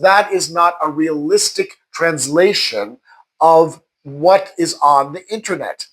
that is not a realistic translation of what is on the internet.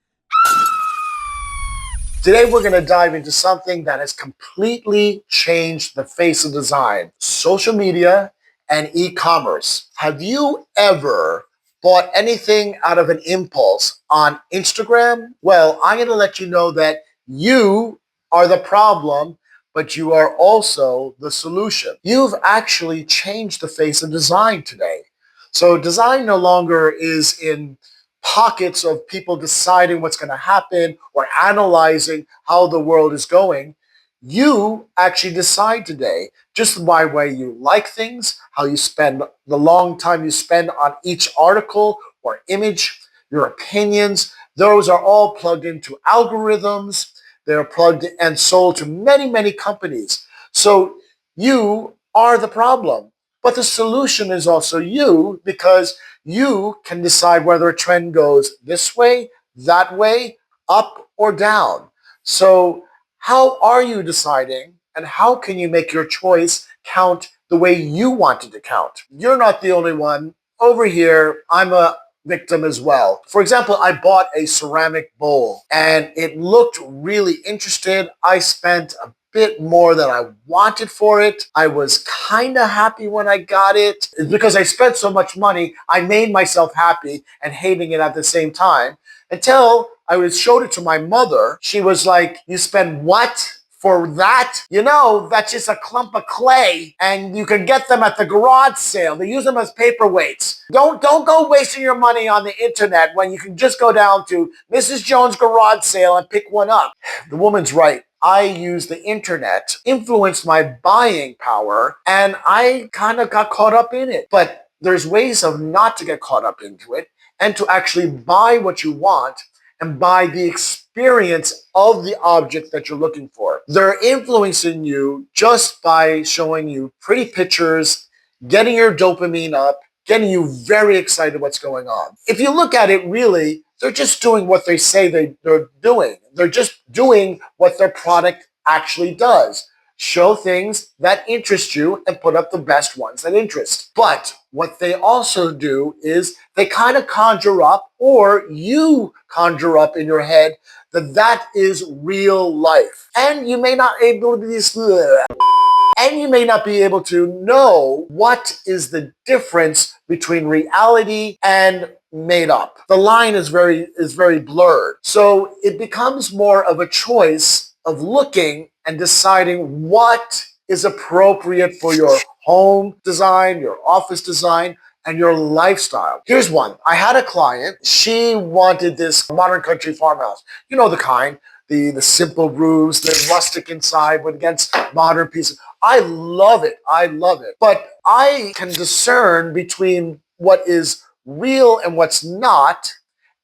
Today, we're going to dive into something that has completely changed the face of design: social media and e-commerce. Have you ever bought anything out of an impulse on Instagram? Well, I'm going to let you know that you are the problem, but you are also the solution. You've actually changed the face of design today. So design no longer is in pockets of people deciding what's going to happen or analyzing how the world is going. You actually decide today, just by way you like things, how you spend the long time you spend on each article or image, your opinions. Those are all plugged into algorithms. They're plugged and sold to many, many companies. So you are the problem. But the solution is also you, because you can decide whether a trend goes this way, that way, up or down. So how are you deciding, and how can you make your choice count the way you want it to count? You're not the only one. Over here, I'm a victim as well. For example, I bought a ceramic bowl and it looked really interesting. I spent a bit more than I wanted for it. I was kind of happy when I got it. It's because I spent so much money, I made myself happy and hating it at the same time, until I showed it to my mother. She was like, "You spend what for that? You know, that's just a clump of clay, and you can get them at the garage sale. They use them as paperweights. Don't go wasting your money on the internet when you can just go down to Mrs. Jones' garage sale and pick one up." The woman's right. I used the internet, influenced my buying power, and I kind of got caught up in it. But there's ways of not to get caught up into it and to actually buy what you want and buy the experience of the object that you're looking for. They're influencing you just by showing you pretty pictures, getting your dopamine up, getting you very excited what's going on. If you look at it, really, they're just doing what they say they're doing. They're just doing what their product actually does: show things that interest you and put up the best ones that interest. But what they also do is they kind of conjure up, or you conjure up in your head, that is real life. And you may not be able to know what is the difference between reality and made up. The line is very blurred. So it becomes more of a choice of looking and deciding what is appropriate for your home design, your office design, and your lifestyle. Here's one. I had a client. She wanted this modern country farmhouse. You know the kind, the simple roofs, the rustic inside with against modern pieces. I love it. I love it. But I can discern between what is real and what's not,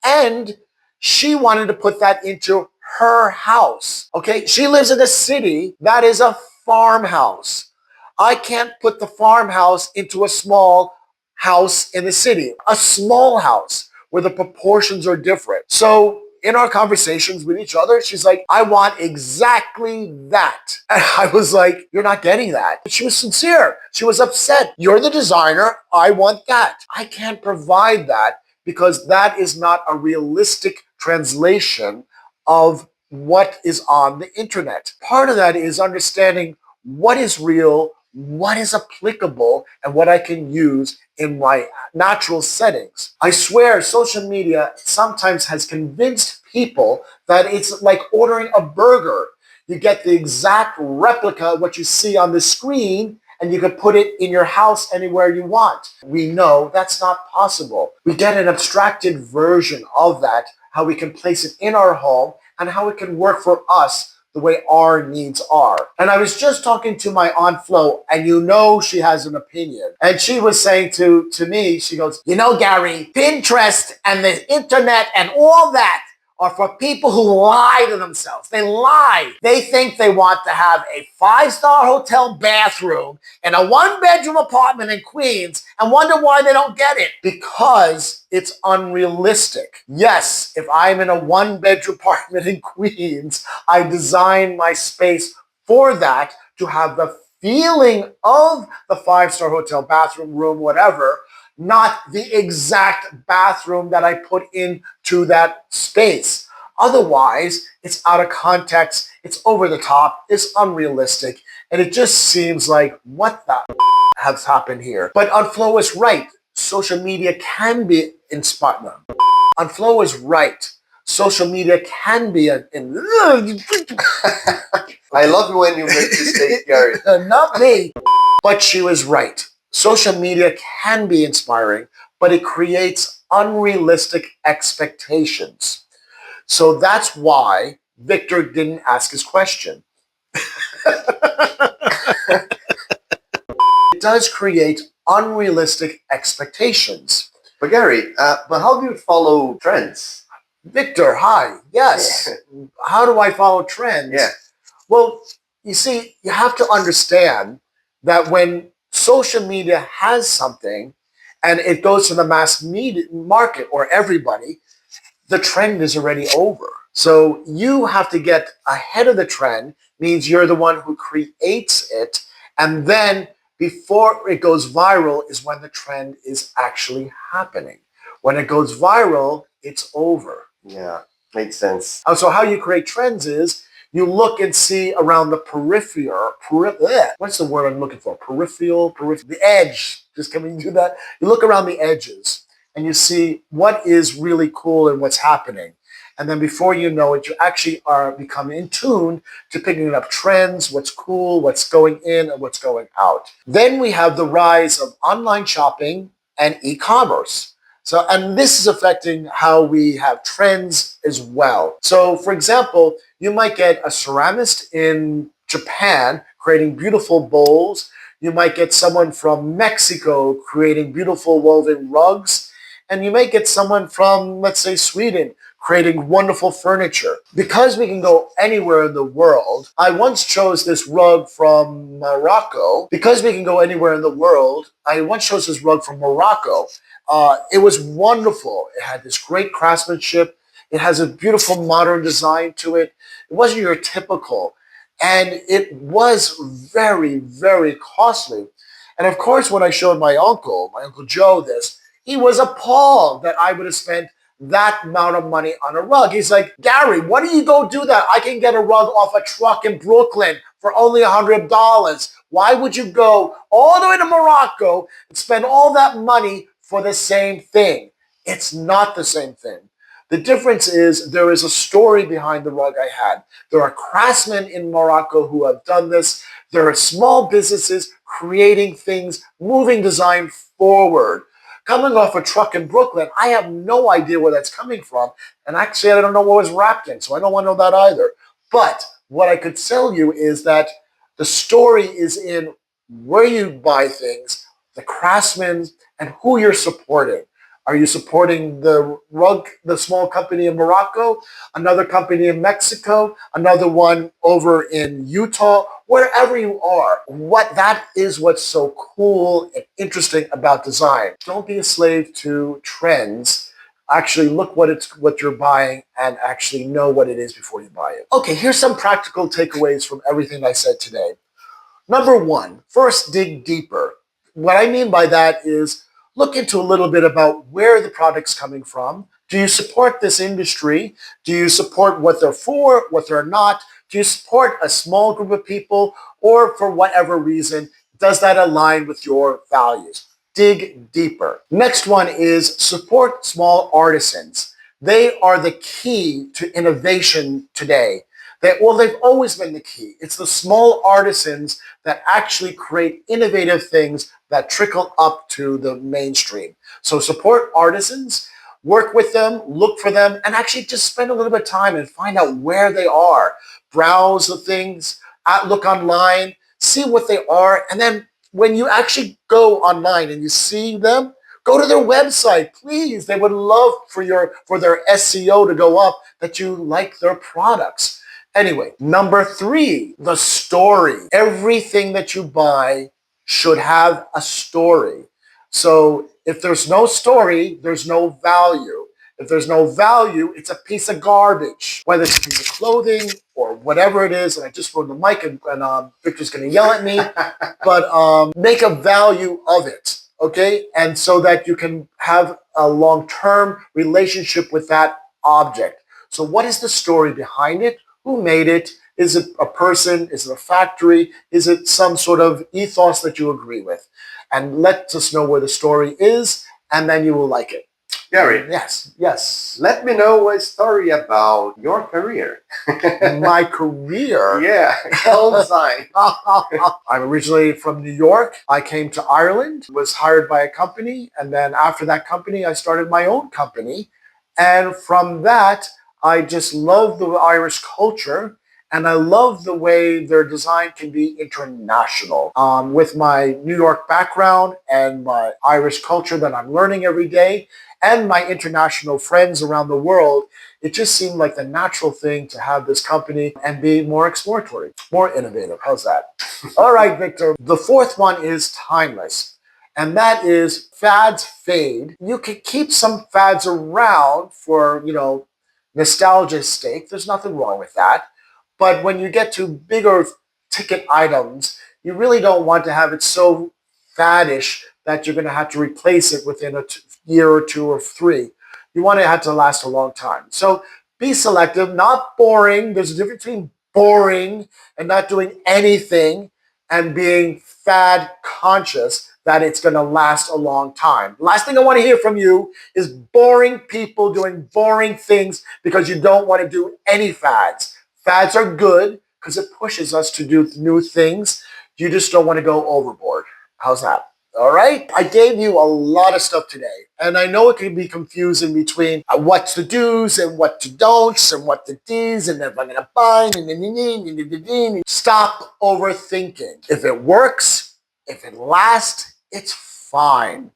and she wanted to put that into her house. Okay, she lives in a city that is a farmhouse. I can't put the farmhouse into a small house in the city, a small house where the proportions are different. So in our conversations with each other, she's like, "I want exactly that." And I was like, "You're not getting that." But she was sincere. She was upset. "You're the designer. I want that." I can't provide that because that is not a realistic translation of what is on the internet. Part of that is understanding what is real, what is applicable, and what I can use in my natural settings. I swear social media sometimes has convinced people that it's like ordering a burger. You get the exact replica of what you see on the screen, and you can put it in your house anywhere you want. We know that's not possible. We get an abstracted version of that, how we can place it in our home and how it can work for us the way our needs are. And I was just talking to my Aunt Flo, and you know she has an opinion. And she was saying to me, she goes, "You know, Gary, Pinterest and the internet and all that are for people who lie to themselves. They lie. They think they want to have a 5-star hotel bathroom in a 1-bedroom apartment in Queens and wonder why they don't get it. Because it's unrealistic. Yes, if I'm in a 1-bedroom apartment in Queens, I design my space for that to have the feeling of the five-star hotel bathroom, room, whatever, not the exact bathroom that I put into that space. Otherwise, it's out of context, it's over the top, it's unrealistic, and it just seems like, what the has happened here? But Unflow is right. Social media can be inspiring. Unflow is right. Social media can be I love when you make mistakes, Gary. not me. But she was right. Social media can be inspiring, but it creates unrealistic expectations. So that's why Victor didn't ask his question. It does create unrealistic expectations. But Gary, but how do you follow trends? Victor, hi. Yes. How do I follow trends? Yeah. Well, you see, you have to understand that when social media has something and it goes to the mass media market or everybody, the trend is already over. So you have to get ahead of the trend, means you're the one who creates it. And then before it goes viral is when the trend is actually happening. When it goes viral, it's over. Yeah, makes sense. So how you create trends is you look and see around the peripheral, what's the word I'm looking for? Peripheral, the edge. Just can we do that? You look around the edges and you see what is really cool and what's happening. And then before you know it, you actually are becoming in tune to picking up trends, what's cool, what's going in, and what's going out. Then we have the rise of online shopping and e-commerce. So, and this is affecting how we have trends as well. So, for example, you might get a ceramist in Japan creating beautiful bowls. You might get someone from Mexico creating beautiful woven rugs. And you might get someone from, let's say, Sweden creating wonderful furniture. Because we can go anywhere in the world, I once chose this rug from Morocco. Because we can go anywhere in the world, I once chose this rug from Morocco. It was wonderful. It had this great craftsmanship. It has a beautiful modern design to it. It wasn't your typical. And it was very, very costly. And of course, when I showed my Uncle Joe, this, he was appalled that I would have spent that amount of money on a rug. He's like, Gary, why do you go do that? I can get a rug off a truck in Brooklyn for only $100. Why would you go all the way to Morocco and spend all that money for the same thing? It's not the same thing. The difference is there is a story behind the rug I had. There are craftsmen in Morocco who have done this. There are small businesses creating things, moving design forward. Coming off a truck in Brooklyn, I have no idea where that's coming from. And actually, I don't know what was wrapped in, so I don't want to know that either. But what I could tell you is that the story is in where you buy things, the craftsmen, and who you're supporting. Are you supporting the rug, the small company in Morocco, another company in Mexico, another one over in Utah, wherever you are? That is what's so cool and interesting about design. Don't be a slave to trends. Actually look what you're buying and actually know what it is before you buy it. Okay, here's some practical takeaways from everything I said today. Number one, first dig deeper. What I mean by that is look into a little bit about where the product's coming from. Do you support this industry? Do you support what they're for, what they're not? Do you support a small group of people? Or for whatever reason, does that align with your values? Dig deeper. Next one is support small artisans. They are the key to innovation today. They've always been the key. It's the small artisans that actually create innovative things that trickle up to the mainstream. So support artisans, work with them, look for them, and actually just spend a little bit of time and find out where they are. Browse the things, look online, see what they are, and then when you actually go online and you see them, go to their website, please. They would love for their SEO to go up that you like their products. Anyway, number three, the story. Everything that you buy should have a story. So if there's no story, there's no value. If there's no value, it's a piece of garbage. Whether it's a piece of clothing or whatever it is, and I just ruined the mic, and Victor's going to yell at me, but make a value of it, okay? And so that you can have a long-term relationship with that object. So what is the story behind it? Who made it? Is it a person? Is it a factory? Is it some sort of ethos that you agree with? And let us know where the story is, and then you will like it. Garry, Yes. let me know a story about your career. My career? Yeah, home design. I'm originally from New York. I came to Ireland, was hired by a company, and then after that company, I started my own company. And from that, I just love the Irish culture, and I love the way their design can be international. With my New York background and my Irish culture that I'm learning every day, and my international friends around the world, it just seemed like the natural thing to have this company and be more exploratory, more innovative. How's that? All right, Victor. The fourth one is timeless. And that is fads fade. You can keep some fads around for, nostalgia's sake. There's nothing wrong with that. But when you get to bigger ticket items, you really don't want to have it so faddish that you're going to have to replace it within a year or two or three. You want it to have to last a long time. So be selective, not boring. There's a difference between boring and not doing anything and being fad conscious that it's going to last a long time. The last thing I want to hear from you is boring people doing boring things because you don't want to do any fads. Fads are good because it pushes us to do new things. You just don't want to go overboard. How's that? All right. I gave you a lot of stuff today, and I know it can be confusing between what's the do's and what to don'ts and what the D's and if I'm going to buy. Stop overthinking. If it works, if it lasts, it's fine.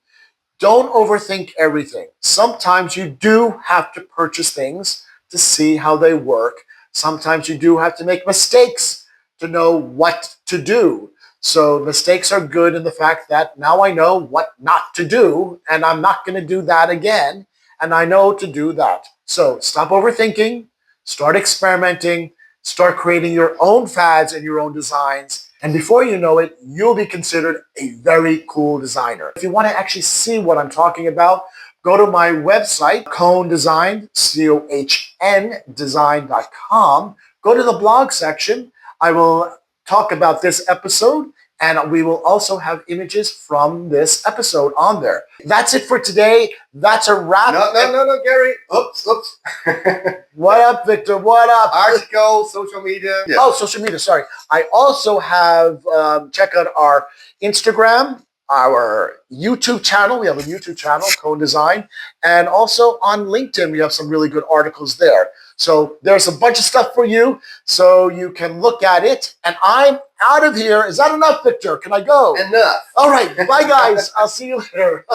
Don't overthink everything. Sometimes you do have to purchase things to see how they work. Sometimes you do have to make mistakes to know what to do. So mistakes are good in the fact that now I know what not to do, and I'm not going to do that again, and I know to do that. So stop overthinking, start experimenting, start creating your own fads and your own designs, and before you know it, you'll be considered a very cool designer. If you want to actually see what I'm talking about, go to my website, Cohn Design, COHN design.com. Go to the blog section. I will talk about this episode, and we will also have images from this episode on there. That's it for today. That's a wrap. No, Garry. Oops. What up, Victor? What up? Article, social media. Yeah. Oh, social media, sorry. I also have, check out our Instagram, our YouTube channel. We have a YouTube channel, Cohn Design. And also on LinkedIn, we have some really good articles there. So there's a bunch of stuff for you, so you can look at it. And I'm out of here. Is that enough, Victor? Can I go? Enough. All right. Bye, guys. I'll see you later.